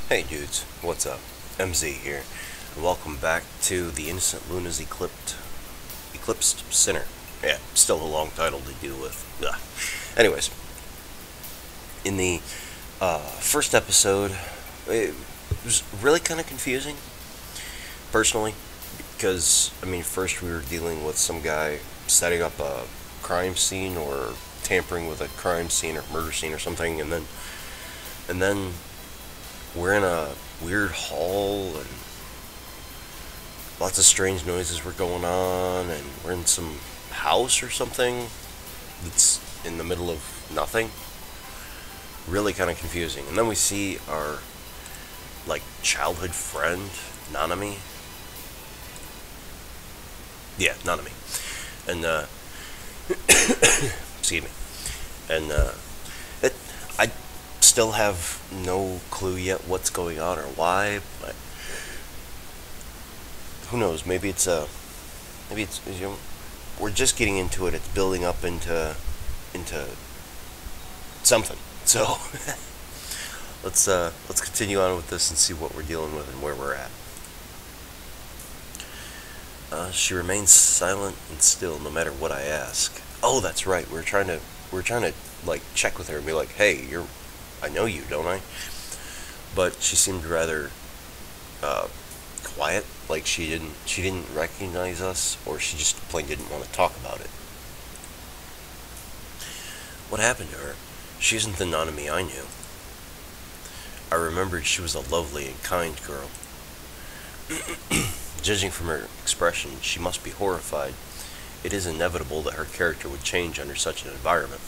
Hey dudes, what's up? MZ here, and welcome back to The Innocent Luna's Eclipsed Sinner. Yeah, still a long title to deal with. Ugh. Anyways, in the first episode, it was really kind of confusing, personally, because, first we were dealing with some guy setting up a crime scene or tampering with a crime scene or murder scene or something, and then we're in a weird hall and lots of strange noises were going on, and we're in some house or something that's in the middle of nothing. Really kind of confusing. And then we see our childhood friend Nanami. Yeah, Nanami. And excuse me. And it I still have no clue yet what's going on or why, but who knows? Maybe it's we're just getting into it. It's building up into something. So let's continue on with this and see what we're dealing with and where we're at. She remains silent and still, no matter what I ask. Oh, that's right. We're trying to check with her and be like, "Hey, I know you, don't I?" But she seemed rather quiet, like she didn't recognize us, or she just plain didn't want to talk about it. What happened to her? She isn't the Nanami I knew. I remembered she was a lovely and kind girl. Judging from her expression, she must be horrified. It is inevitable that her character would change under such an environment.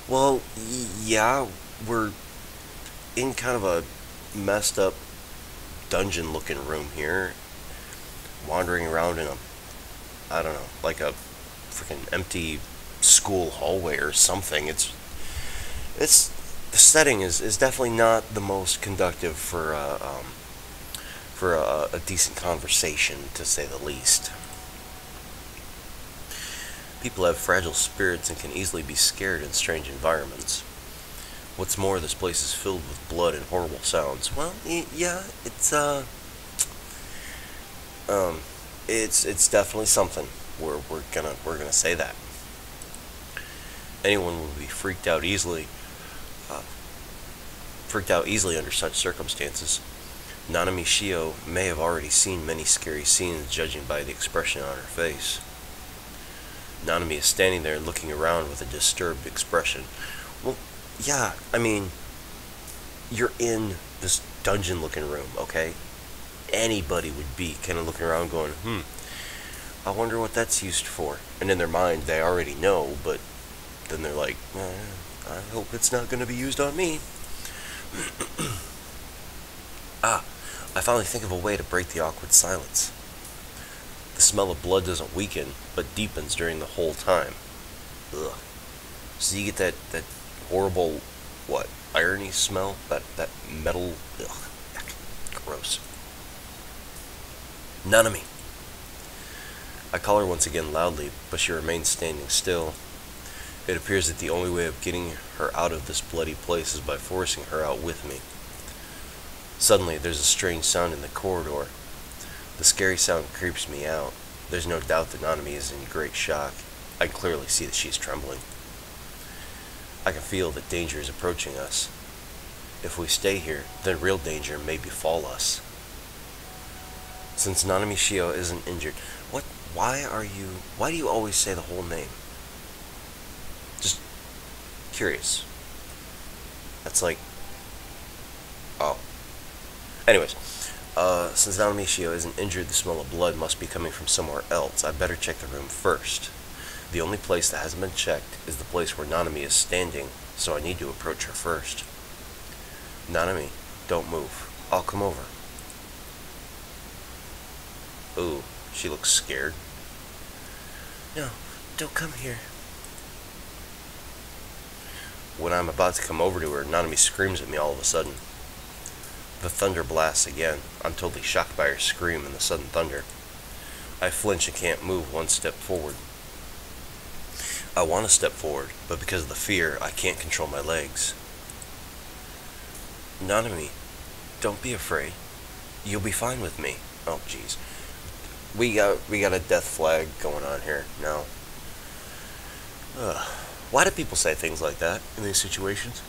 Well, yeah, we're in kind of a messed up dungeon looking room here, wandering around in I don't know, like a freaking empty school hallway or something. It's the setting is definitely not the most conducive for a decent conversation, to say the least. People have fragile spirits and can easily be scared in strange environments. What's more, this place is filled with blood and horrible sounds. Well, yeah, it's definitely something. We're gonna say that. Anyone would be uh, freaked out easily under such circumstances. Nanami Shio may have already seen many scary scenes, judging by the expression on her face. Nanami is standing there looking around with a disturbed expression. Well, yeah, you're in this dungeon looking room, okay? Anybody would be kind of looking around going, I wonder what that's used for. And in their mind, they already know, but then they're like, I hope it's not going to be used on me. I finally think of a way to break the awkward silence. The smell of blood doesn't weaken, but deepens during the whole time. Ugh. So you get that horrible, irony smell? That metal, ugh, gross. Nanami. I call her once again loudly, but she remains standing still. It appears that the only way of getting her out of this bloody place is by forcing her out with me. Suddenly, there's a strange sound in the corridor. The scary sound creeps me out. There's no doubt that Nanami is in great shock. I can clearly see that she's trembling. I can feel that danger is approaching us. If we stay here, then real danger may befall us. Since Nanami Shio isn't injured, why do you always say the whole name? Just curious. That's oh. Anyways, since Nanami Shio isn't injured, the smell of blood must be coming from somewhere else. I better check the room first. The only place that hasn't been checked is the place where Nanami is standing, so I need to approach her first. Nanami, don't move. I'll come over. Ooh, she looks scared. No, don't come here. When I'm about to come over to her, Nanami screams at me all of a sudden. The thunder blasts again. I'm totally shocked by her scream and the sudden thunder. I flinch and can't move one step forward. I want to step forward, but because of the fear, I can't control my legs. Nanami, Don't be afraid. You'll be fine with me. Oh, jeez. We got a death flag going on here now. Why do people say things like that in these situations?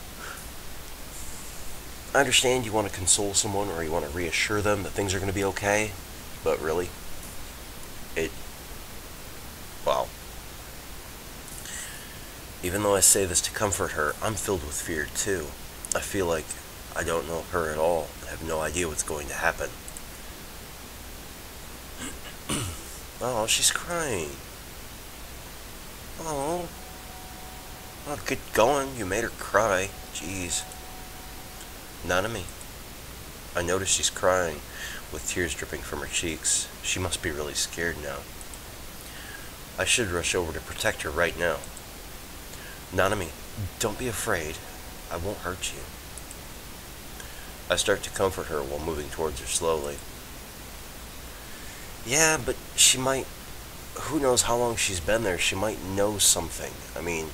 I understand you want to console someone or you want to reassure them that things are going to be okay, but really, it, well, even though I say this to comfort her, I'm filled with fear too. I feel like I don't know her at all. I have no idea what's going to happen. Oh, she's crying. Oh. Oh, get going. You made her cry. Jeez. Nanami. I notice she's crying, with tears dripping from her cheeks. She must be really scared now. I should rush over to protect her right now. Nanami, don't be afraid. I won't hurt you. I start to comfort her while moving towards her slowly. Yeah, but she might... Who knows how long she's been there? She might know something. I mean...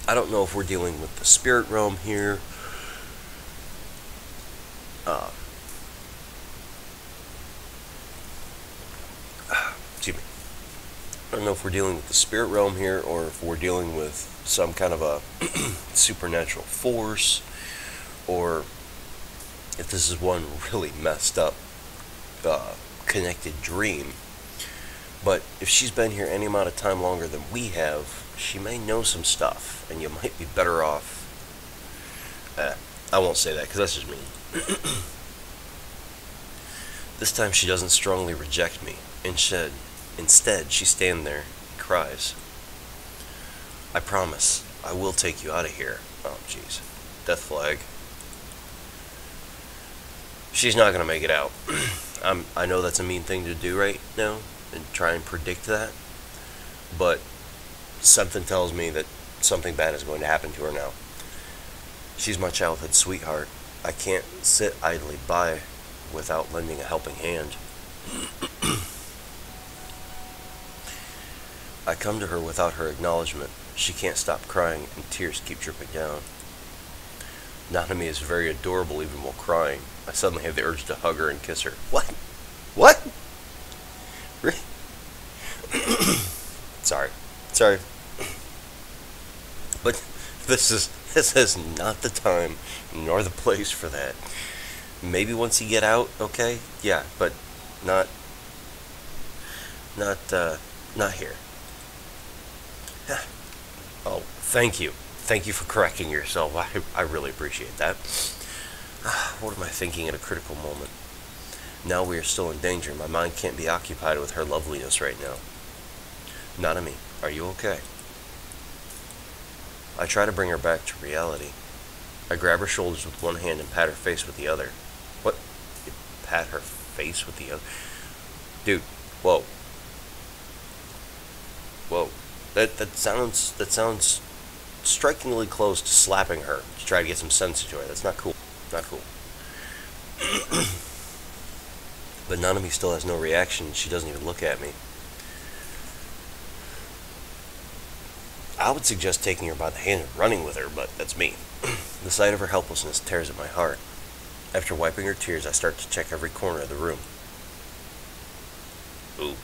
I don't know if we're dealing with the spirit realm here. Excuse me. I don't know if we're dealing with the spirit realm here or if we're dealing with some kind of a supernatural force, or if this is one really messed up connected dream. But if she's been here any amount of time longer than we have, she may know some stuff, and you might be better off. I won't say that because that's just mean. This time she doesn't strongly reject me. Instead, she stands there and cries. I promise, I will take you out of here. Oh, jeez. Death flag. She's not going to make it out. I know that's a mean thing to do right now, and try and predict that, but something tells me that something bad is going to happen to her now. She's my childhood sweetheart. I can't sit idly by without lending a helping hand. I come to her without her acknowledgement. She can't stop crying, and tears keep dripping down. Nanami is very adorable even while crying. I suddenly have the urge to hug her and kiss her. What? What? Really? Sorry. But this is not the time nor the place for that. Maybe once you get out, okay? Yeah, but not here. Oh, thank you. Thank you for correcting yourself. I really appreciate that. What am I thinking at a critical moment? Now we are still in danger. My mind can't be occupied with her loveliness right now. Nanami, are you okay? I try to bring her back to reality. I grab her shoulders with one hand and pat her face with the other. What? You pat her face with the other? Dude, whoa. Whoa. That sounds strikingly close to slapping her to try to get some sense into her. That's not cool. Not cool. But Nanami still has no reaction. She doesn't even look at me. I would suggest taking her by the hand and running with her, but that's me. The sight of her helplessness tears at my heart. After wiping her tears, I start to check every corner of the room. Ooh.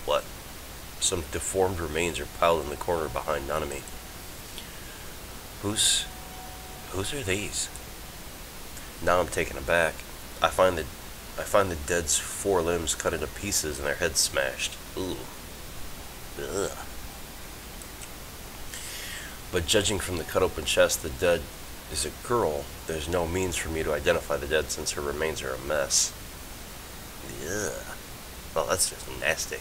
What? Some deformed remains are piled in the corner behind Nanami. Whose are these? Now I'm taken aback. I find the dead's 4 limbs cut into pieces and their heads smashed. Ooh. Ugh. But judging from the cut open chest, the dead is a girl. There's no means for me to identify the dead since her remains are a mess. Ugh. Well, that's just nasty.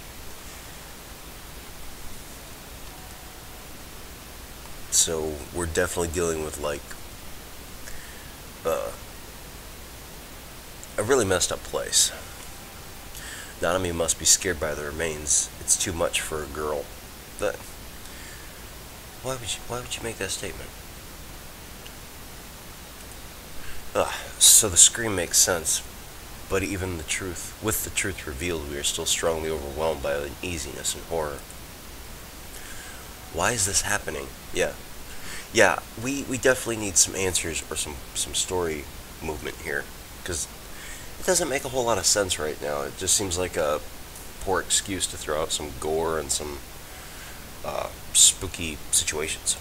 So we're definitely dealing with like a really messed up place. Nanami must be scared by the remains. It's too much for a girl. But why would you make that statement? So the scream makes sense, but even with the truth revealed, we are still strongly overwhelmed by uneasiness and horror. Why is this happening? Yeah. Yeah, we definitely need some answers or some story movement here, because it doesn't make a whole lot of sense right now. It just seems like a poor excuse to throw out some gore and some spooky situations.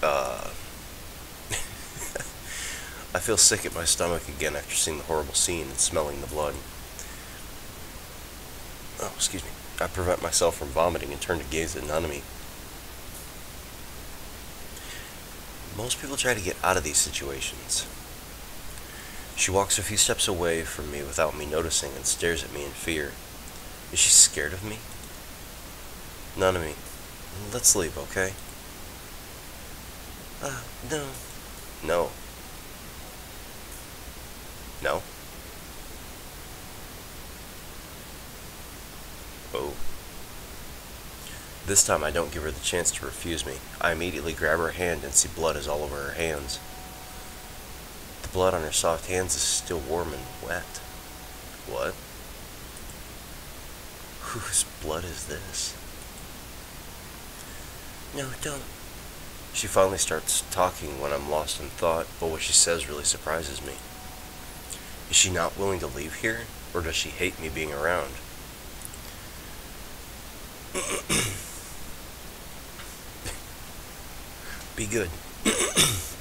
Uh, I feel sick at my stomach again after seeing the horrible scene and smelling the blood. Oh, excuse me. I prevent myself from vomiting and turn to gaze at Nanami. Most people try to get out of these situations. She walks a few steps away from me without me noticing and stares at me in fear. Is she scared of me? Nanami, let's leave, okay? No. No. No? Oh. This time I don't give her the chance to refuse me. I immediately grab her hand and see blood is all over her hands. The blood on her soft hands is still warm and wet. What? Whose blood is this? No, don't. She finally starts talking when I'm lost in thought, but what she says really surprises me. Is she not willing to leave here? Or does she hate me being around? Be good.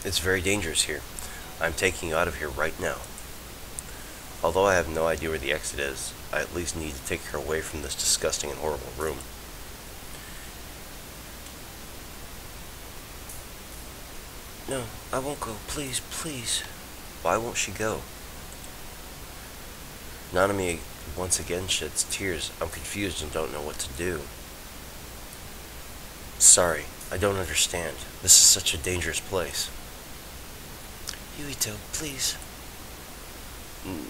It's very dangerous here. I'm taking you out of here right now. Although I have no idea where the exit is, I at least need to take her away from this disgusting and horrible room. No, I won't go. Please, please. Why won't she go? Nanami once again sheds tears. I'm confused and don't know what to do. Sorry, I don't understand. This is such a dangerous place. Yuito, please.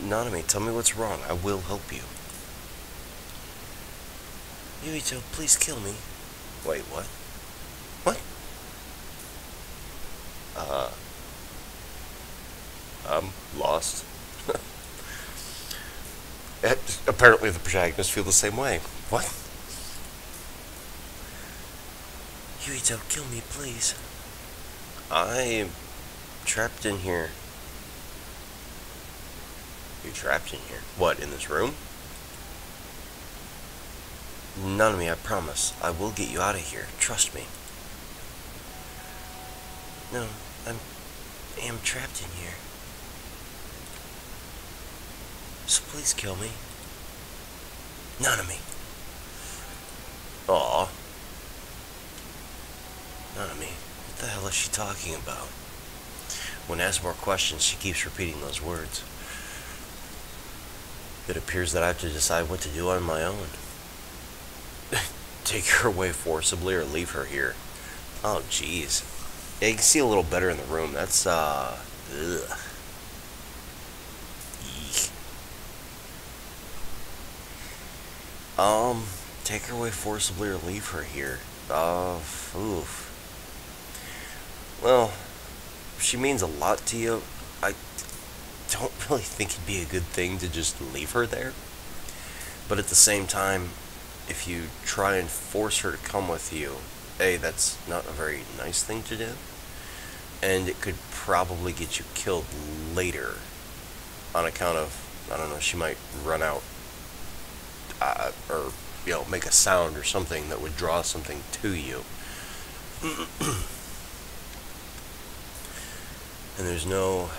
Nanami, tell me what's wrong. I will help you. Yuito, please kill me. Wait, what? What? I'm lost. Apparently the protagonists feel the same way. What? Yuito, kill me, please. I'm trapped in here. You're trapped in here? What, in this room? Nanami, I promise. I will get you out of here. Trust me. No, I am trapped in here. So please kill me. Nanami. Aw. Nanami, what the hell is she talking about? When asked more questions, she keeps repeating those words. It appears that I have to decide what to do on my own. Take her away forcibly or leave her here. Oh, jeez. Yeah, you can see a little better in the room. That's, ugh. Eek. Take her away forcibly or leave her here. Oof. Well, if she means a lot to you, I don't really think it'd be a good thing to just leave her there. But at the same time, if you try and force her to come with you, A, that's not a very nice thing to do, and it could probably get you killed later on account of, I don't know, she might run out, or, make a sound or something that would draw something to you. And there's no,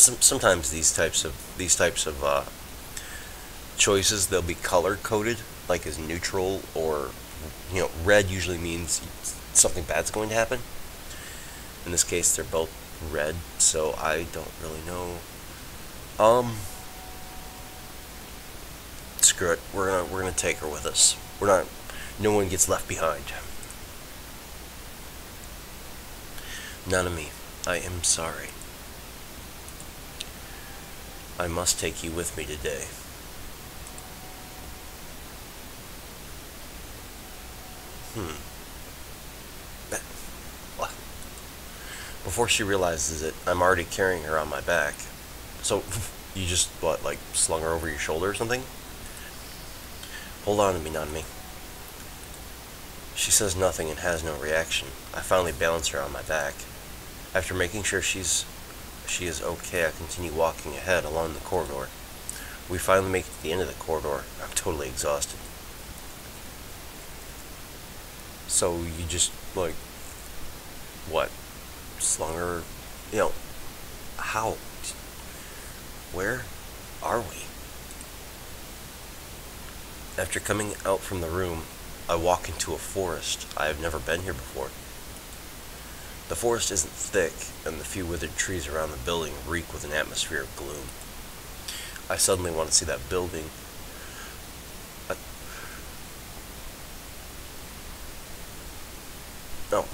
sometimes these types of choices, they'll be color coded, like as neutral, or red usually means something bad's going to happen. In this case, they're both red, so I don't really know. Screw it. We're gonna take her with us. No one gets left behind. Nanami, I am sorry. I must take you with me today. What? Before she realizes it, I'm already carrying her on my back. So, you just, slung her over your shoulder or something? Hold on to me, Nanami. She says nothing and has no reaction. I finally balance her on my back. After making sure she is okay, I continue walking ahead along the corridor. We finally make it to the end of the corridor. I'm totally exhausted. So you just, like, what? Slung her, how? Where are we? After coming out from the room, I walk into a forest. I have never been here before. The forest isn't thick, and the few withered trees around the building reek with an atmosphere of gloom. I suddenly want to see that building. Oh,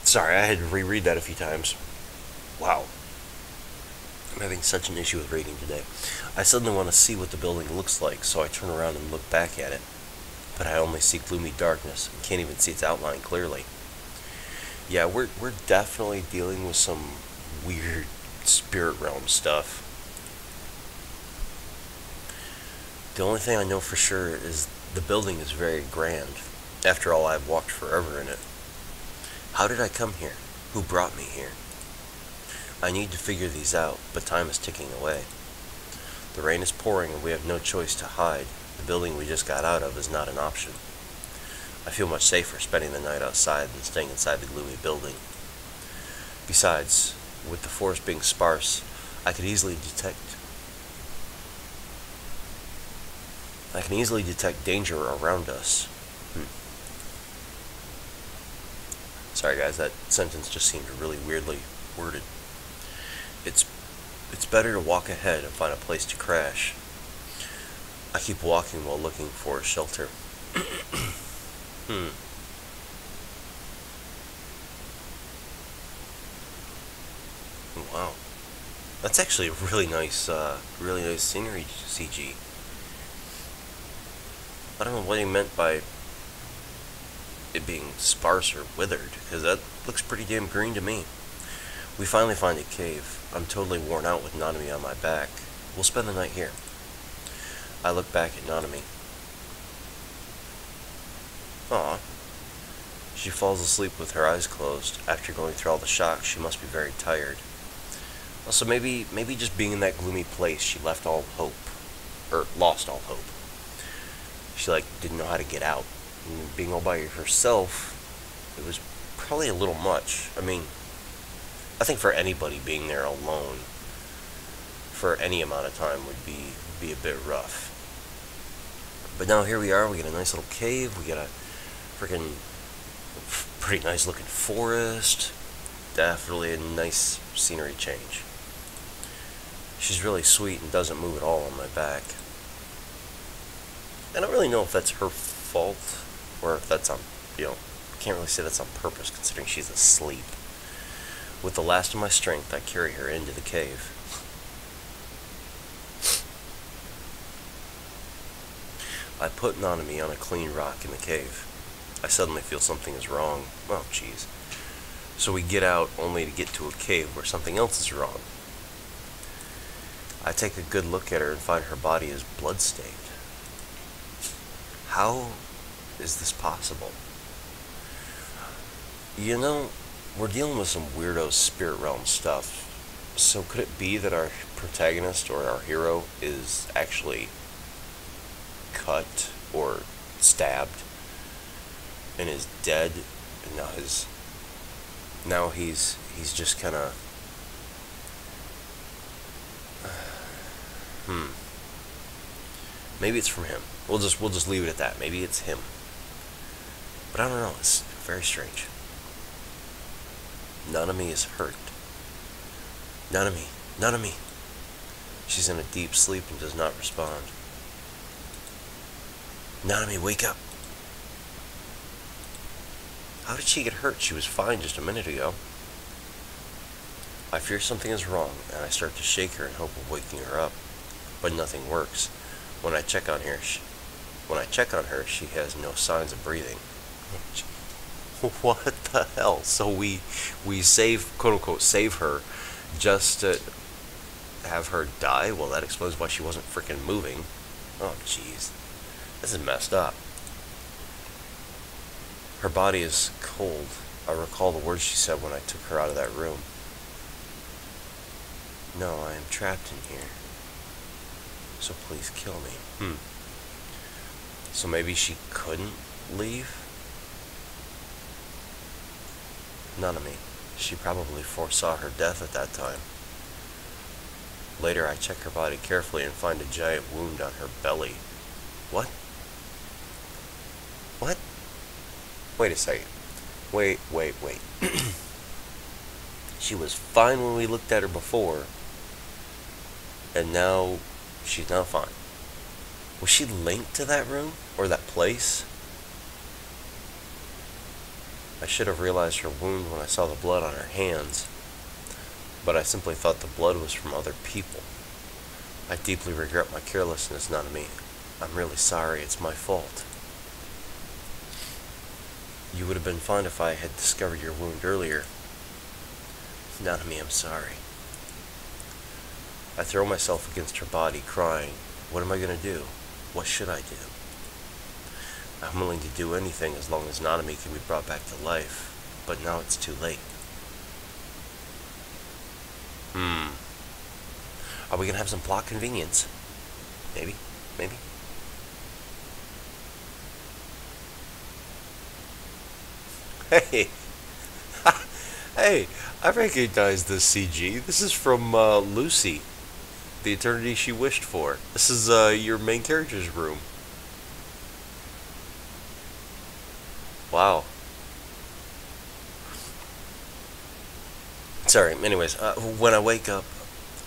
sorry, I had to reread that a few times. Wow. I'm having such an issue with reading today. I suddenly want to see what the building looks like, so I turn around and look back at it. But I only see gloomy darkness and can't even see its outline clearly. Yeah, we're definitely dealing with some weird spirit realm stuff. The only thing I know for sure is the building is very grand. After all, I've walked forever in it. How did I come here? Who brought me here? I need to figure these out, but time is ticking away. The rain is pouring and we have no choice to hide. The building we just got out of is not an option. I feel much safer spending the night outside than staying inside the gloomy building. Besides, with the forest being sparse, I can easily detect danger around us. Sorry guys, that sentence just seemed really weirdly worded. It's better to walk ahead and find a place to crash. I keep walking while looking for a shelter. Wow. That's actually a really nice scenery CG. I don't know what he meant by it being sparse or withered, because that looks pretty damn green to me. We finally find a cave. I'm totally worn out with Nanami on my back. We'll spend the night here. I look back at Nanami. Aw. She falls asleep with her eyes closed. After going through all the shock, she must be very tired. Also, maybe just being in that gloomy place, she left all hope. Or lost all hope. She, didn't know how to get out. And being all by herself, it was probably a little much. I mean, I think for anybody being there alone for any amount of time would be a bit rough. But now here we are, we get a nice little cave, we get a freaking pretty nice looking forest. Definitely a nice scenery change. She's really sweet and doesn't move at all on my back. I don't really know if that's her fault or if that's on, can't really say that's on purpose considering she's asleep. With the last of my strength, I carry her into the cave. I put Nanami on a clean rock in the cave. I suddenly feel something is wrong. Oh, jeez. So we get out only to get to a cave where something else is wrong. I take a good look at her and find her body is bloodstained. How is this possible? We're dealing with some weirdo spirit realm stuff. So could it be that our protagonist or our hero is actually cut or stabbed and is dead, and now he's just kind of maybe it's from him. We'll just leave it at that. Maybe it's him. But I don't know. It's very strange. Nanami is hurt. Nanami. She's in a deep sleep and does not respond. Nanami, wake up. How did she get hurt? She was fine just a minute ago. I fear something is wrong, and I start to shake her in hope of waking her up. But nothing works. When I check on her, she has no signs of breathing. What the hell? So we quote unquote save her just to have her die? Well, that explains why she wasn't freaking moving. Oh jeez. This is messed up. Her body is cold. I recall the words she said when I took her out of that room. No, I am trapped in here. So please kill me. So maybe she couldn't leave? Nanami. She probably foresaw her death at that time. Later, I check her body carefully and find a giant wound on her belly. What? What? Wait a second. Wait. She was fine when we looked at her before, and now she's not fine. Was she linked to that room? Or that place? I should have realized her wound when I saw the blood on her hands, but I simply thought the blood was from other people. I deeply regret my carelessness, Nanami. I'm really sorry, it's my fault. You would have been fine if I had discovered your wound earlier. Nanami, I'm sorry. I throw myself against her body, crying, what am I going to do? What should I do? I'm willing to do anything as long as Nanami can be brought back to life, but now it's too late. Are we going to have some plot convenience? Maybe. Hey! Hey, I recognize this CG. This is from Lucy, The Eternity She Wished For. This is your main character's room. Wow. Sorry, anyways, when I wake up,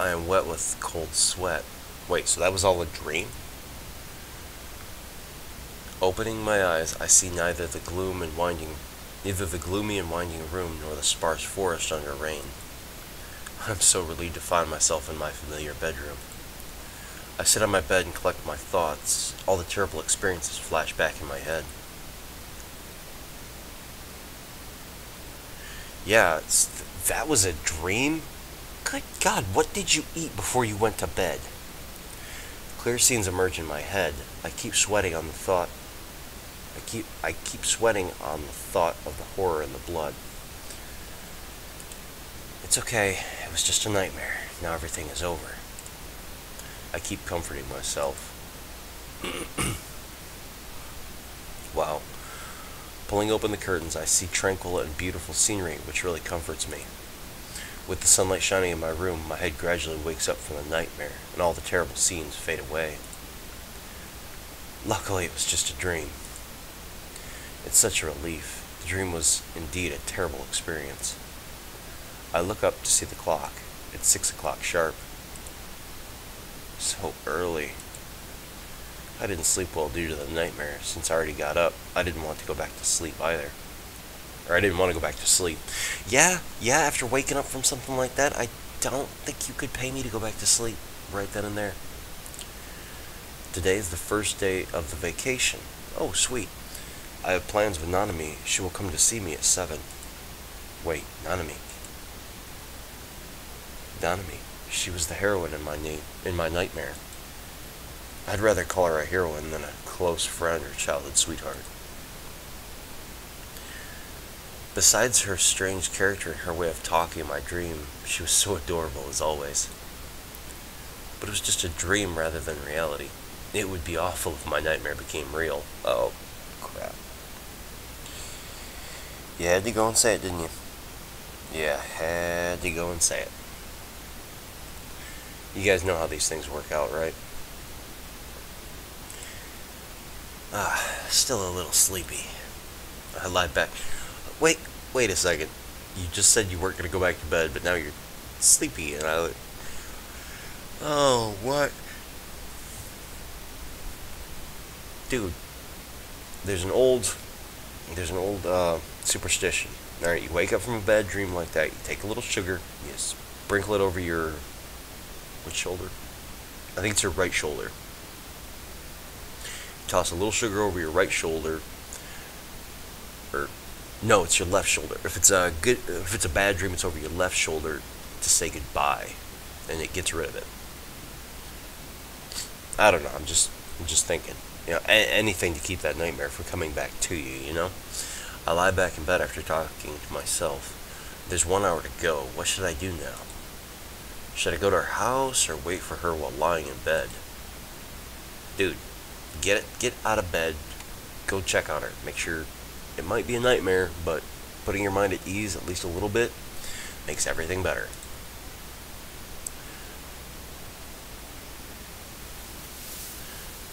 I am wet with cold sweat. Wait, so that was all a dream? Opening my eyes, I see neither the gloomy and winding room nor the sparse forest under rain. I'm so relieved to find myself in my familiar bedroom. I sit on my bed and collect my thoughts. All the terrible experiences flash back in my head. Yeah, that was a dream? Good God, what did you eat before you went to bed? Clear scenes emerge in my head. I keep sweating on the thought. I keep sweating on the thought of the horror and the blood. It's okay. It was just a nightmare. Now everything is over. I keep comforting myself. Wow. Pulling open the curtains, I see tranquil and beautiful scenery, which really comforts me. With the sunlight shining in my room, my head gradually wakes up from the nightmare, and all the terrible scenes fade away. Luckily, it was just a dream. It's such a relief. The dream was indeed a terrible experience. I look up to see the clock. It's 6 o'clock sharp. So early. I didn't sleep well due to the nightmare. Since I already got up, I didn't want to go back to sleep either. Or I didn't want to go back to sleep. Yeah, after waking up from something like that, I don't think you could pay me to go back to sleep right then and there. Today is the first day of the vacation. Oh, sweet. I have plans with Nanami. She will come to see me at 7. Wait, Nanami. Nanami. She was the heroine in my nightmare. I'd rather call her a heroine than a close friend or childhood sweetheart. Besides her strange character and her way of talking in my dream, she was so adorable as always. But it was just a dream rather than reality. It would be awful if my nightmare became real. Oh, crap. You had to go and say it, didn't you? Yeah, had to go and say it. You guys know how these things work out, right? Still a little sleepy. I lied back. Wait a second. You just said you weren't going to go back to bed, but now you're sleepy, and oh, what? Dude, there's an old superstition. Alright, you wake up from a bad dream like that, you take a little sugar, you sprinkle it over your, which shoulder? I think it's your right shoulder. Toss a little sugar over your right shoulder, or no, it's your left shoulder. If it's a bad dream, it's over your left shoulder to say goodbye, and it gets rid of it. I don't know. I'm just thinking. You know, anything to keep that nightmare from coming back to you. You know. I lie back in bed after talking to myself. There's 1 hour to go. What should I do now? Should I go to her house or wait for her while lying in bed? Dude, get out of bed. Go check on her. Make sure it might be a nightmare, but putting your mind at ease at least a little bit makes everything better.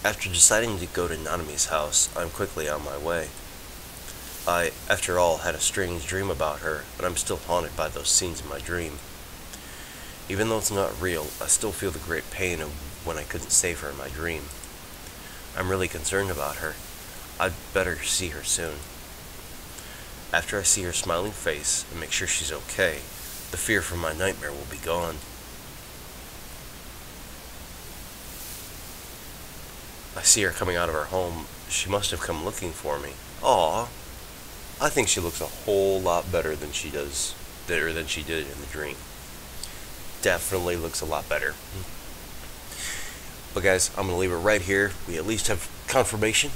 After deciding to go to Nanami's house, I'm quickly on my way. I, after all, had a strange dream about her, and I'm still haunted by those scenes in my dream. Even though it's not real, I still feel the great pain of when I couldn't save her in my dream. I'm really concerned about her. I'd better see her soon. After I see her smiling face and make sure she's okay, the fear from my nightmare will be gone. I see her coming out of her home. She must have come looking for me. Aw, I think she looks a whole lot better than she did in the dream. Definitely looks a lot better. But guys, I'm going to leave it right here. We at least have confirmation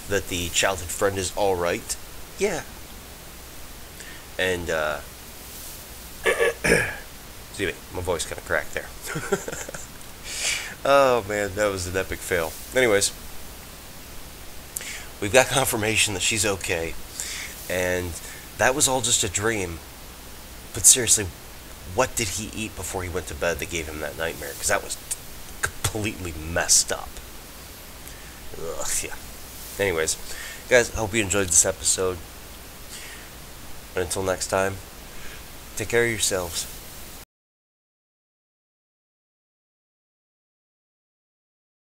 that the childhood friend is alright. Yeah. And, excuse me, my voice kind of cracked there. Oh man, that was an epic fail. Anyways, we've got confirmation that she's okay. And that was all just a dream. But seriously, what did he eat before he went to bed that gave him that nightmare? Because that was completely messed up. Ugh, yeah. Anyways, guys, I hope you enjoyed this episode. And until next time, take care of yourselves.